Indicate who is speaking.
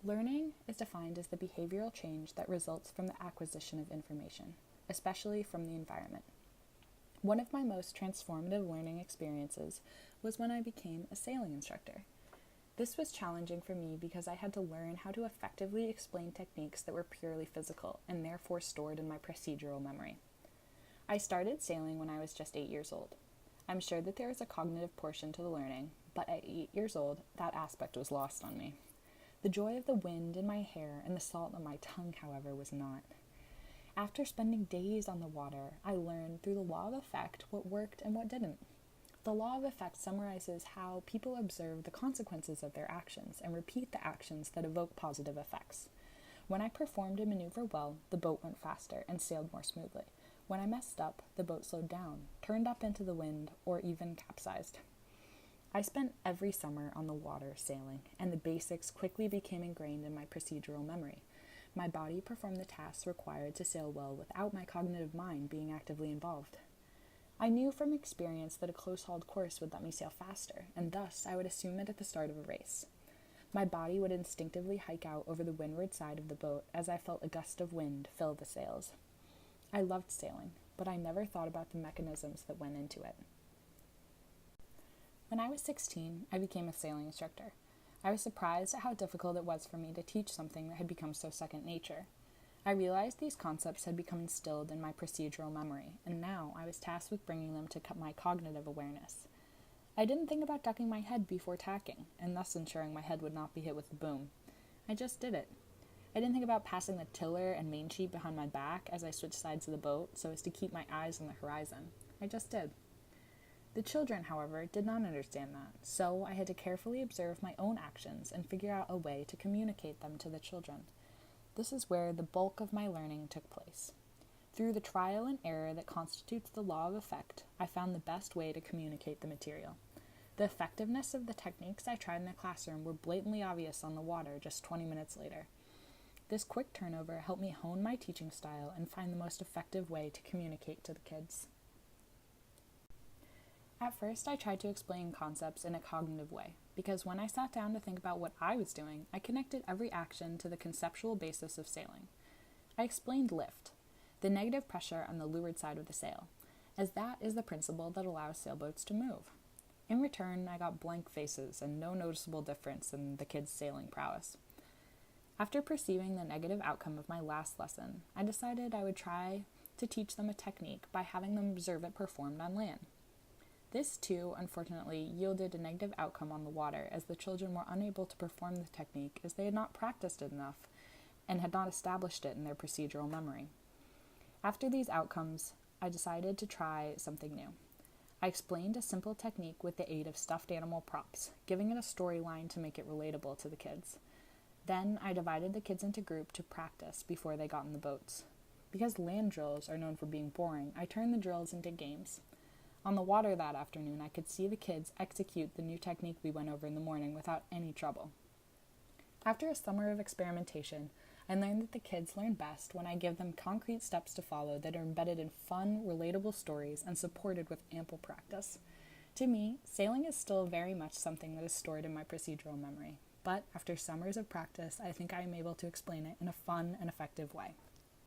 Speaker 1: Learning is defined as the behavioral change that results from the acquisition of information, especially from the environment. One of my most transformative learning experiences was when I became a sailing instructor. This was challenging for me because I had to learn how to effectively explain techniques that were purely physical and therefore stored in my procedural memory. I started sailing when I was just 8 years old. I'm sure that there is a cognitive portion to the learning, but at 8 years old, that aspect was lost on me. The joy of the wind in my hair and the salt on my tongue, however, was not. After spending days on the water, I learned through the law of effect what worked and what didn't. The law of effect summarizes how people observe the consequences of their actions and repeat the actions that evoke positive effects. When I performed a maneuver well, the boat went faster and sailed more smoothly. When I messed up, the boat slowed down, turned up into the wind, or even capsized. I spent every summer on the water sailing, and the basics quickly became ingrained in my procedural memory. My body performed the tasks required to sail well without my cognitive mind being actively involved. I knew from experience that a close-hauled course would let me sail faster, and thus I would assume it at the start of a race. My body would instinctively hike out over the windward side of the boat as I felt a gust of wind fill the sails. I loved sailing, but I never thought about the mechanisms that went into it. When I was 16, I became a sailing instructor. I was surprised at how difficult it was for me to teach something that had become so second nature. I realized these concepts had become instilled in my procedural memory, and now I was tasked with bringing them to my cognitive awareness. I didn't think about ducking my head before tacking, and thus ensuring my head would not be hit with the boom. I just did it. I didn't think about passing the tiller and main sheet behind my back as I switched sides of the boat so as to keep my eyes on the horizon. I just did. The children, however, did not understand that, so I had to carefully observe my own actions and figure out a way to communicate them to the children. This is where the bulk of my learning took place. Through the trial and error that constitutes the law of effect, I found the best way to communicate the material. The effectiveness of the techniques I tried in the classroom were blatantly obvious on the water just 20 minutes later. This quick turnover helped me hone my teaching style and find the most effective way to communicate to the kids. At first, I tried to explain concepts in a cognitive way, because when I sat down to think about what I was doing, I connected every action to the conceptual basis of sailing. I explained lift, the negative pressure on the leeward side of the sail, as that is the principle that allows sailboats to move. In return, I got blank faces and no noticeable difference in the kids' sailing prowess. After perceiving the negative outcome of my last lesson, I decided I would try to teach them a technique by having them observe it performed on land. This, too, unfortunately, yielded a negative outcome on the water, as the children were unable to perform the technique as they had not practiced it enough and had not established it in their procedural memory. After these outcomes, I decided to try something new. I explained a simple technique with the aid of stuffed animal props, giving it a storyline to make it relatable to the kids. Then I divided the kids into groups to practice before they got in the boats. Because land drills are known for being boring, I turned the drills into games. On the water that afternoon, I could see the kids execute the new technique we went over in the morning without any trouble. After a summer of experimentation, I learned that the kids learn best when I give them concrete steps to follow that are embedded in fun, relatable stories and supported with ample practice. To me, sailing is still very much something that is stored in my procedural memory, but after summers of practice, I think I am able to explain it in a fun and effective way.